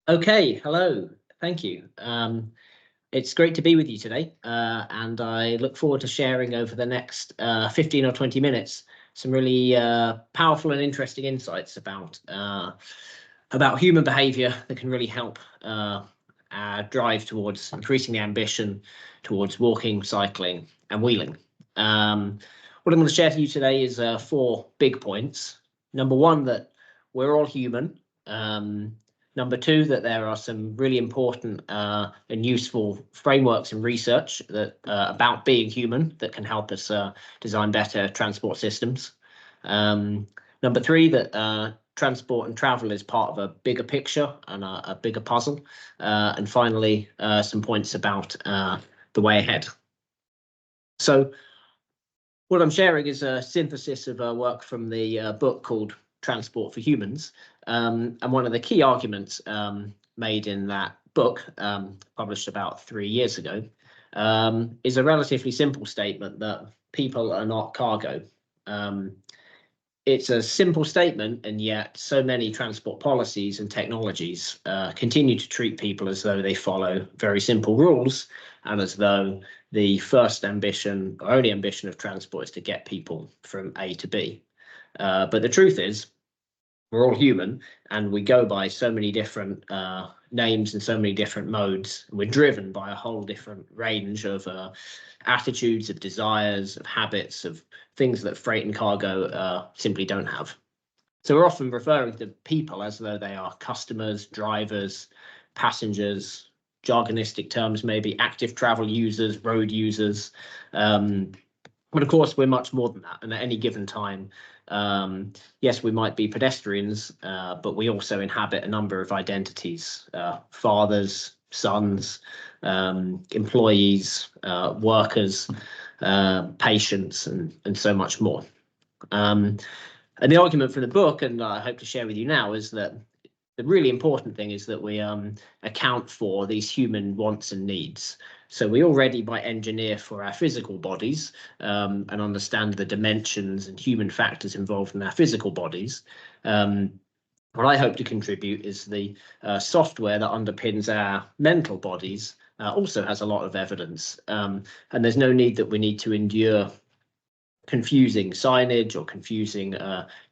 Okay, hello. Thank you. It's great to be with you today, and I look forward to sharing over the next 15 or 20 minutes some really powerful and interesting insights about human behaviour that can really help our drive towards increasing the ambition towards walking, cycling, and wheeling. What I'm going to share to you today is 4 big points. Number one, that we're all human. Number two, that there are some really important and useful frameworks and research that about being human that can help us design better transport systems. Number three, that transport and travel is part of a bigger picture and a bigger puzzle. And finally, some points about the way ahead. So what I'm sharing is a synthesis of work from the book called Transport for Humans. And one of the key arguments made in that book, published about 3 years ago, is a relatively simple statement that people are not cargo. It's a simple statement, and yet so many transport policies and technologies continue to treat people as though they follow very simple rules, and as though the first ambition or only ambition of transport is to get people from A to B. But the truth is, we're all human, and we go by so many different names and so many different modes. We're driven by a whole different range of attitudes, of desires, of habits, of things that freight and cargo simply don't have. So we're often referring to people as though they are customers, drivers, passengers, jargonistic terms, maybe active travel users, road users. But of course, we're much more than that. And at any given time, yes, we might be pedestrians, but we also inhabit a number of identities: fathers, sons, employees, workers, patients, and so much more. And the argument from the book, and I hope to share with you now, is that the really important thing is that we account for these human wants and needs. So we already might engineer for our physical bodies and understand the dimensions and human factors involved in our physical bodies. What I hope to contribute is the software that underpins our mental bodies also has a lot of evidence. And there's no need that we need to endure confusing signage or confusing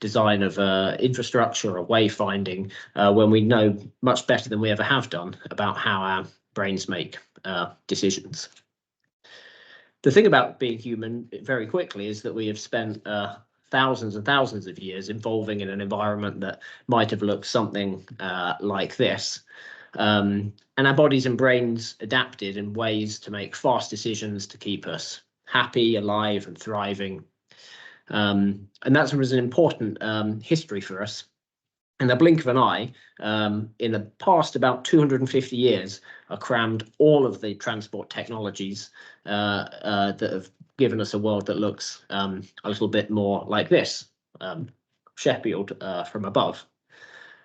design of infrastructure or wayfinding when we know much better than we ever have done about how our brains make decisions. The thing about being human, very quickly, is that we have spent thousands and thousands of years evolving in an environment that might have looked something like this. And our bodies and brains adapted in ways to make fast decisions to keep us happy, alive, and thriving. And that was an important history for us. In the blink of an eye, in the past about 250 years, are crammed all of the transport technologies that have given us a world that looks a little bit more like this, Sheffield from above.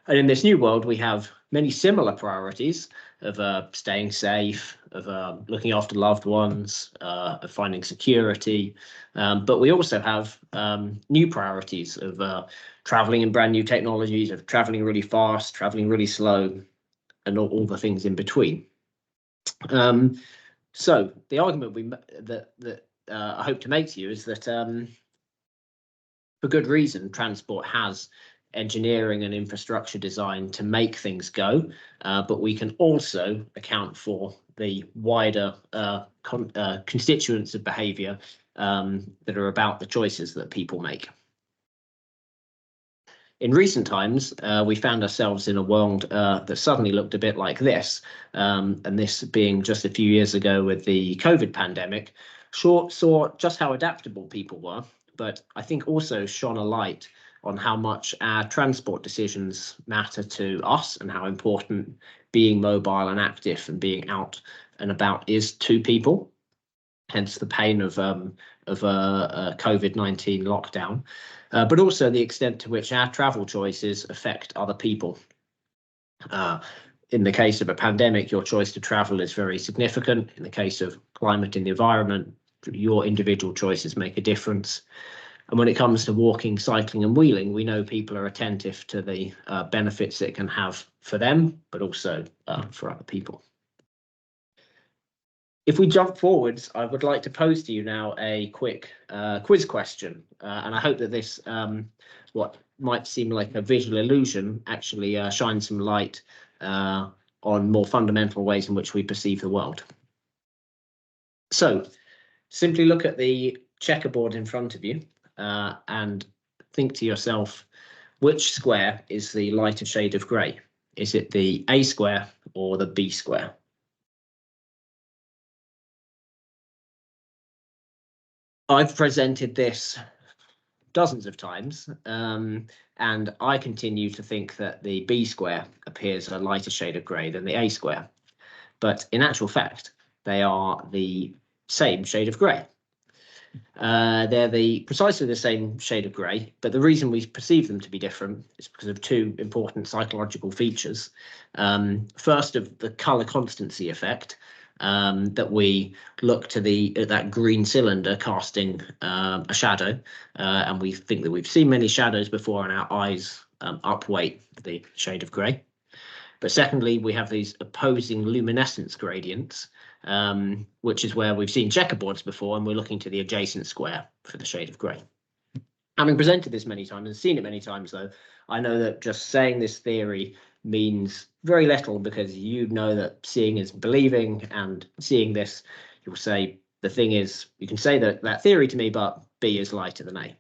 And in this new world, we have many similar priorities of staying safe, of looking after loved ones, of finding security. But we also have new priorities of traveling in brand new technologies, of traveling really fast, traveling really slow, and all the things in between. So the argument that I hope to make to you is that for good reason, transport has engineering and infrastructure design to make things go, but we can also account for the wider constituents of behaviour that are about the choices that people make. In recent times, we found ourselves in a world that suddenly looked a bit like this, and this being just a few years ago with the COVID pandemic, saw just how adaptable people were, but I think also shone a light on how much our transport decisions matter to us and how important being mobile and active and being out and about is to people. Hence the pain of COVID-19 lockdown, but also the extent to which our travel choices affect other people. In the case of a pandemic, your choice to travel is very significant. In the case of climate and the environment, your individual choices make a difference. And when it comes to walking, cycling and wheeling, we know people are attentive to the benefits it can have for them, but also for other people. If we jump forwards, I would like to pose to you now a quick quiz question, and I hope that this, what might seem like a visual illusion, actually shines some light on more fundamental ways in which we perceive the world. So simply look at the checkerboard in front of you and think to yourself, which square is the lighter shade of grey? Is it the A square or the B square? I've presented this dozens of times, and I continue to think that the B square appears a lighter shade of grey than the A square. But in actual fact, they are the same shade of grey. They're precisely the same shade of grey, but the reason we perceive them to be different is because of two important psychological features. First, of the colour constancy effect, that we look to that green cylinder casting a shadow, and we think that we've seen many shadows before, and our eyes upweight the shade of grey. But secondly, we have these opposing luminescence gradients, which is where we've seen checkerboards before, and we're looking to the adjacent square for the shade of grey. Having presented this many times and seen it many times, though, I know that just saying this theory means very little, because you know that seeing is believing, and seeing this, you'll say, the thing is, you can say that theory to me, but B is lighter than A.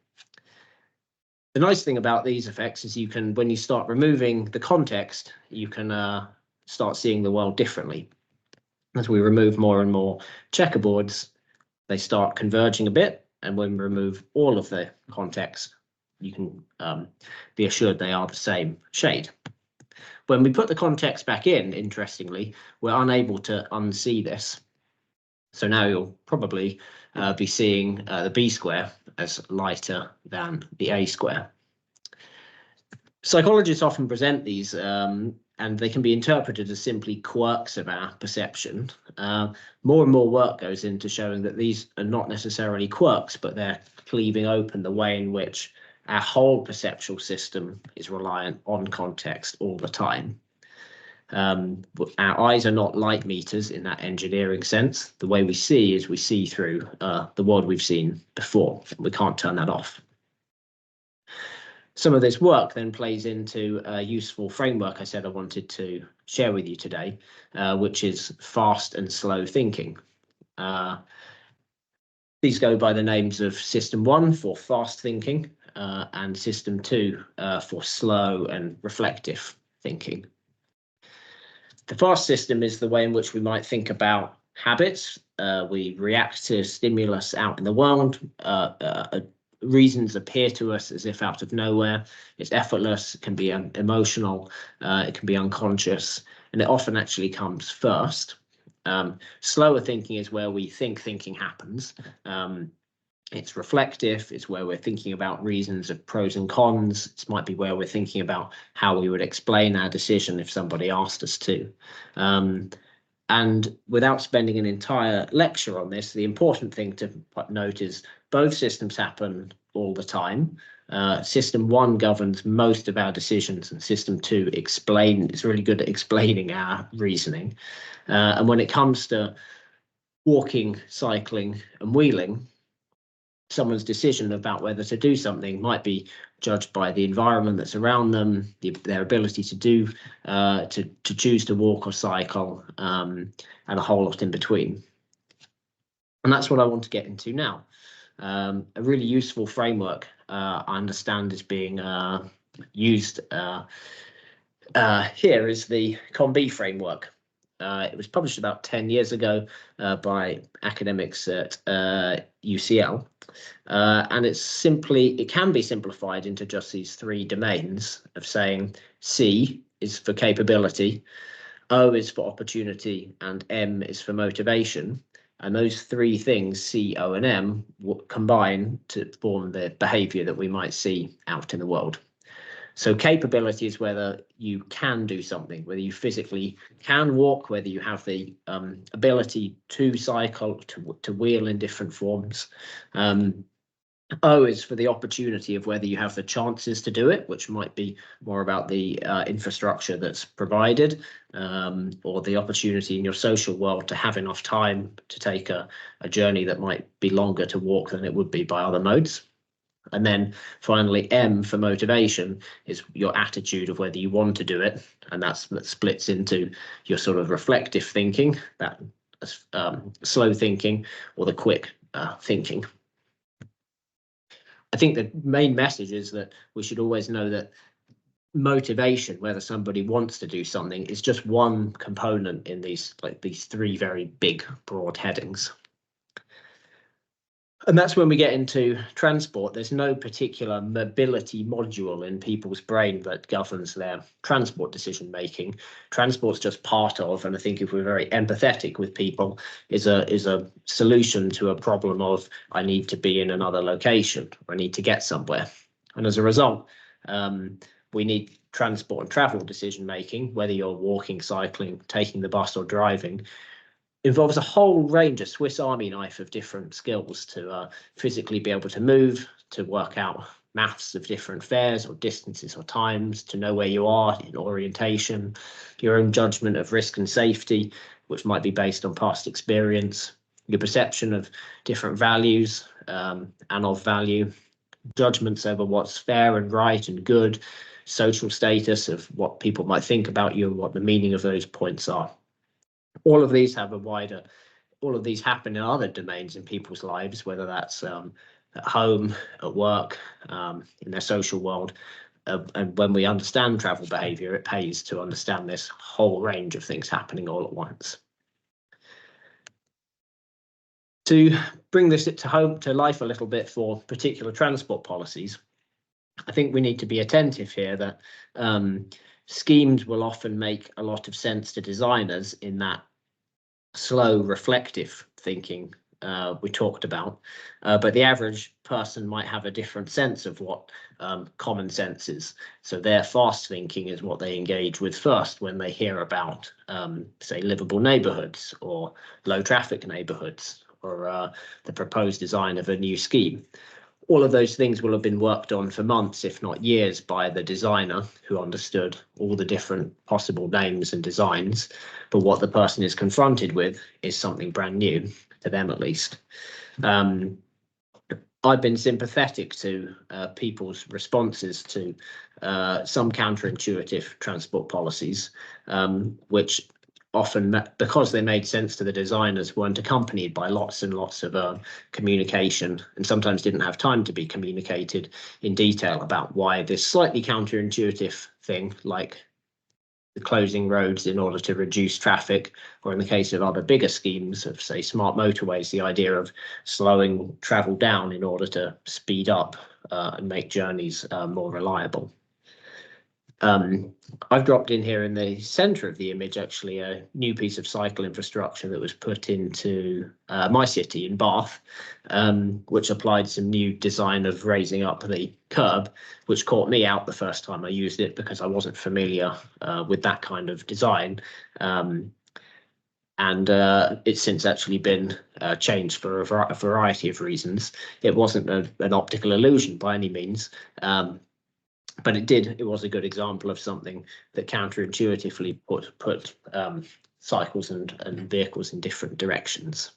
The nice thing about these effects is you can, when you start removing the context, you can start seeing the world differently. As we remove more and more checkerboards, they start converging a bit, and when we remove all of the context, you can be assured they are the same shade. When we put the context back in, interestingly, we're unable to unsee this. So now you'll probably be seeing the B square as lighter than the A square. Psychologists often present these, and they can be interpreted as simply quirks of our perception. More and more work goes into showing that these are not necessarily quirks, but they're cleaving open the way in which our whole perceptual system is reliant on context all the time. Our eyes are not light meters in that engineering sense. The way we see is we see through the world we've seen before. We can't turn that off. Some of this work then plays into a useful framework I said I wanted to share with you today, which is fast and slow thinking. These go by the names of System 1 for fast thinking, and System 2 for slow and reflective thinking. The fast system is the way in which we might think about habits. We react to stimulus out in the world. Reasons appear to us as if out of nowhere. It's effortless, it can be emotional, it can be unconscious, and it often actually comes first. Slower thinking is where we think thinking happens. It's reflective, it's where we're thinking about reasons of pros and cons. It might be where we're thinking about how we would explain our decision if somebody asked us to. And without spending an entire lecture on this, the important thing to note is both systems happen all the time. System 1 governs most of our decisions, and System 2 is really good at explaining our reasoning. And when it comes to walking, cycling, and wheeling, someone's decision about whether to do something might be judged by the environment that's around them, their ability to choose to walk or cycle, and a whole lot in between. And that's what I want to get into now. A really useful framework I understand is being used here is the COM-B framework. It was published about 10 years ago by academics at UCL, and it can be simplified into just these three domains of saying C is for capability, O is for opportunity, and M is for motivation. And those three things, C, O, and M, combine to form the behavior that we might see out in the world. So capability is whether you can do something, whether you physically can walk, whether you have the ability to cycle, to wheel in different forms. O is for the opportunity of whether you have the chances to do it, which might be more about the infrastructure that's provided, or the opportunity in your social world to have enough time to take a journey that might be longer to walk than it would be by other modes. And then finally, M for motivation is your attitude of whether you want to do it. And that splits into your sort of reflective thinking, that slow thinking, or the quick thinking. I think the main message is that we should always know that motivation, whether somebody wants to do something, is just one component in these three very big, broad headings. And that's when we get into transport. There's no particular mobility module in people's brain that governs their transport decision making. Transport's just part of, and I think if we're very empathetic with people, is a solution to a problem of, I need to be in another location, or I need to get somewhere. And as a result, we need transport and travel decision making, whether you're walking, cycling, taking the bus, or driving, involves a whole range of Swiss Army knife of different skills to physically be able to move, to work out maths of different fares or distances or times, to know where you are in orientation, your own judgment of risk and safety, which might be based on past experience, your perception of different values and of value, judgments over what's fair and right and good, social status of what people might think about you and what the meaning of those points are. All of these happen in other domains in people's lives, whether that's at home, at work, in their social world. And when we understand travel behavior, it pays to understand this whole range of things happening all at once. To bring this to life a little bit for particular transport policies, I think we need to be attentive here that schemes will often make a lot of sense to designers in that slow, reflective thinking we talked about, but the average person might have a different sense of what common sense is. So their fast thinking is what they engage with first when they hear about, say, livable neighbourhoods or low traffic neighbourhoods, or the proposed design of a new scheme. All of those things will have been worked on for months, if not years, by the designer who understood all the different possible names and designs. But what the person is confronted with is something brand new, to them at least. I've been sympathetic to people's responses to some counterintuitive transport policies, which often, because they made sense to the designers, weren't accompanied by lots and lots of communication, and sometimes didn't have time to be communicated in detail about why this slightly counterintuitive thing, like the closing roads in order to reduce traffic, or in the case of other bigger schemes of, say, smart motorways, the idea of slowing travel down in order to speed up and make journeys more reliable. I've dropped in here in the centre of the image, actually, a new piece of cycle infrastructure that was put into my city in Bath, which applied some new design of raising up the curb, which caught me out the first time I used it because I wasn't familiar with that kind of design. And it's since actually been changed for a variety of reasons. It wasn't an optical illusion by any means. But it was a good example of something that counterintuitively put cycles and vehicles in different directions.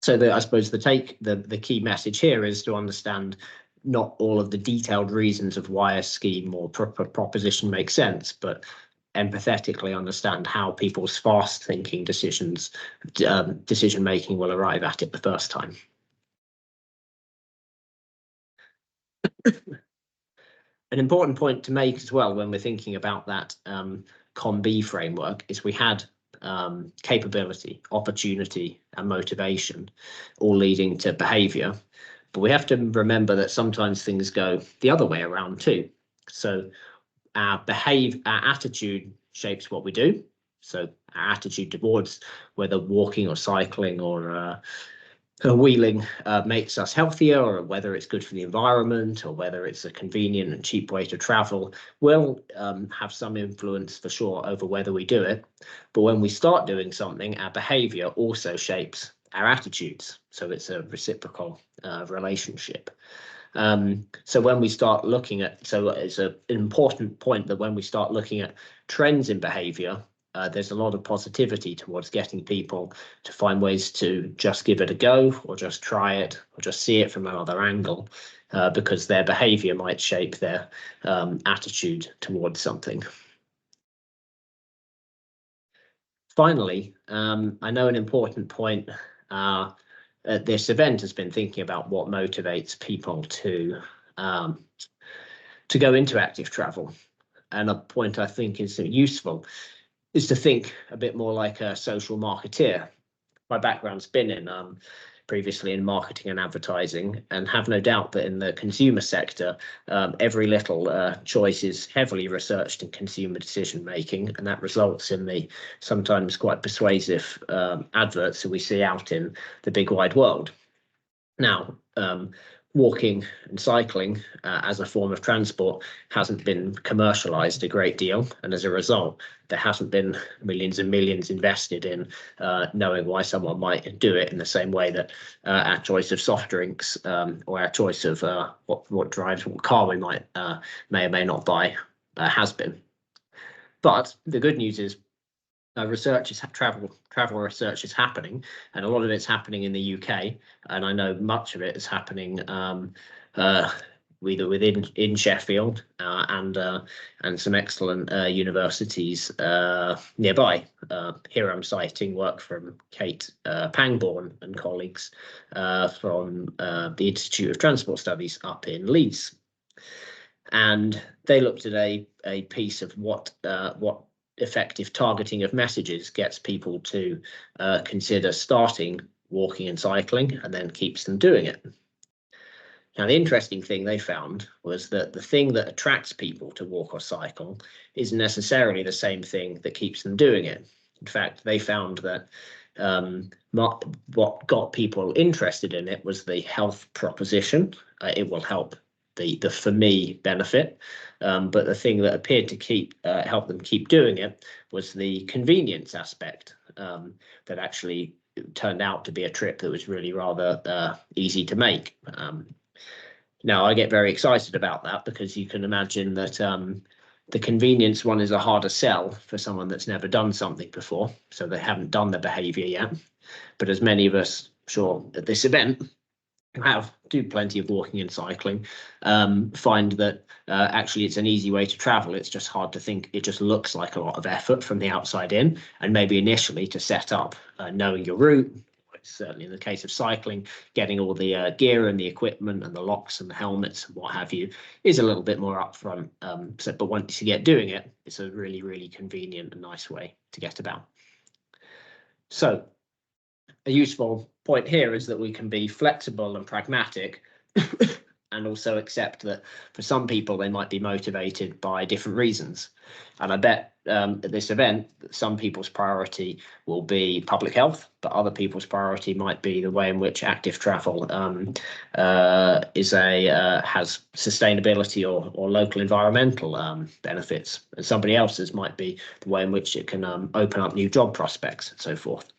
So I suppose the key message here is to understand not all of the detailed reasons of why a scheme or proposition makes sense, but empathetically understand how people's fast thinking decision making will arrive at it the first time. An important point to make as well when we're thinking about that COM-B framework is we had capability, opportunity, and motivation all leading to behaviour. But we have to remember that sometimes things go the other way around too. So our attitude shapes what we do. So our attitude towards whether walking or cycling or wheeling makes us healthier, or whether it's good for the environment, or whether it's a convenient and cheap way to travel, will have some influence for sure over whether we do it. But when we start doing something, our behaviour also shapes our attitudes. So it's a reciprocal relationship. So when we start looking at, so it's an important point that when we start looking at trends in behavior, there's a lot of positivity towards getting people to find ways to just give it a go, or just try it, or just see it from another angle, because their behavior might shape their attitude towards something. Finally, I know an important point at this event has been thinking about what motivates people to go into active travel. And a point I think is useful is to think a bit more like a social marketeer. My background's been in previously in marketing and advertising, and have no doubt that in the consumer sector, every little choice is heavily researched in consumer decision making, and that results in the sometimes quite persuasive adverts that we see out in the big wide world. Now, walking and cycling as a form of transport hasn't been commercialized a great deal, and as a result there hasn't been millions and millions invested in knowing why someone might do it in the same way that our choice of soft drinks or our choice of what car we might may or may not buy has been. But the good news is research is travel research is happening, and a lot of it's happening in the UK, and I know much of it is happening either within Sheffield and some excellent universities nearby. Here I'm citing work from Kate Pangborn and colleagues from the Institute of Transport Studies up in Leeds, and they looked at a piece of what effective targeting of messages gets people to consider starting walking and cycling, and then keeps them doing it. Now, the interesting thing they found was that the thing that attracts people to walk or cycle isn't necessarily the same thing that keeps them doing it. In fact, they found that what got people interested in it was the health proposition. It will help the for me benefit, but the thing that appeared to help them keep doing it was the convenience aspect, that actually turned out to be a trip that was really rather easy to make. Now, I get very excited about that, because you can imagine that the convenience one is a harder sell for someone that's never done something before, so they haven't done the behavior yet. But as many of us, sure, at this event do plenty of walking and cycling, find that actually it's an easy way to travel. It's just hard to think. It just looks like a lot of effort from the outside in, and maybe initially to set up knowing your route. Certainly in the case of cycling, getting all the gear and the equipment and the locks and the helmets and what have you is a little bit more upfront. But once you get doing it, it's a really, really convenient and nice way to get about. So a useful point here is that we can be flexible and pragmatic and also accept that for some people they might be motivated by different reasons. And I bet at this event some people's priority will be public health, but other people's priority might be the way in which active travel has sustainability or local environmental benefits, and somebody else's might be the way in which it can open up new job prospects and so forth.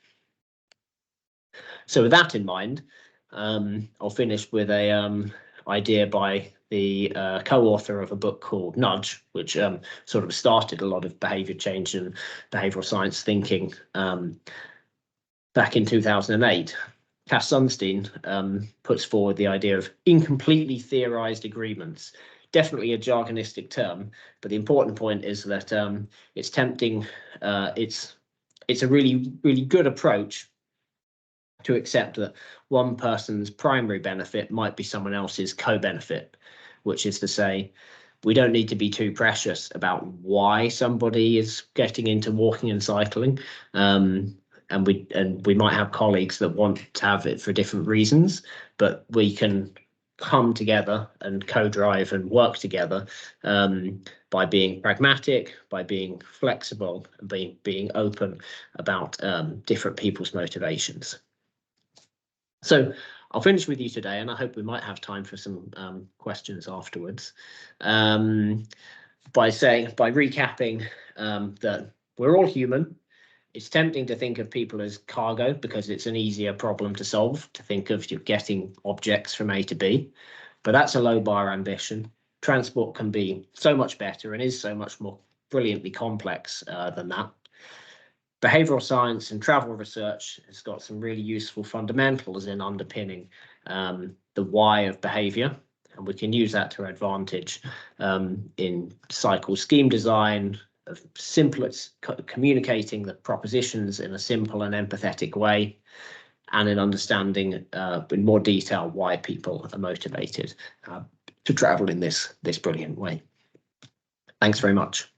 So with that in mind, I'll finish with a idea by the co-author of a book called Nudge, which sort of started a lot of behavior change and behavioral science thinking back in 2008. Cass Sunstein puts forward the idea of incompletely theorized agreements. Definitely a jargonistic term, but the important point is that it's tempting. It's a really, really good approach to accept that one person's primary benefit might be someone else's co-benefit, which is to say, we don't need to be too precious about why somebody is getting into walking and cycling. And we might have colleagues that want to have it for different reasons, but we can come together and co-drive and work together by being pragmatic, by being flexible, and being open about different people's motivations. So I'll finish with you today, and I hope we might have time for some questions afterwards, by recapping that we're all human, It's tempting to think of people as cargo because it's an easier problem to solve, to think of you getting objects from A to B, but that's a low bar ambition. Transport can be so much better and is so much more brilliantly complex than that. Behavioral science and travel research has got some really useful fundamentals in underpinning the why of behavior, and we can use that to our advantage in cycle scheme design, of simplest communicating the propositions in a simple and empathetic way, and in understanding in more detail why people are motivated to travel in this brilliant way. Thanks very much.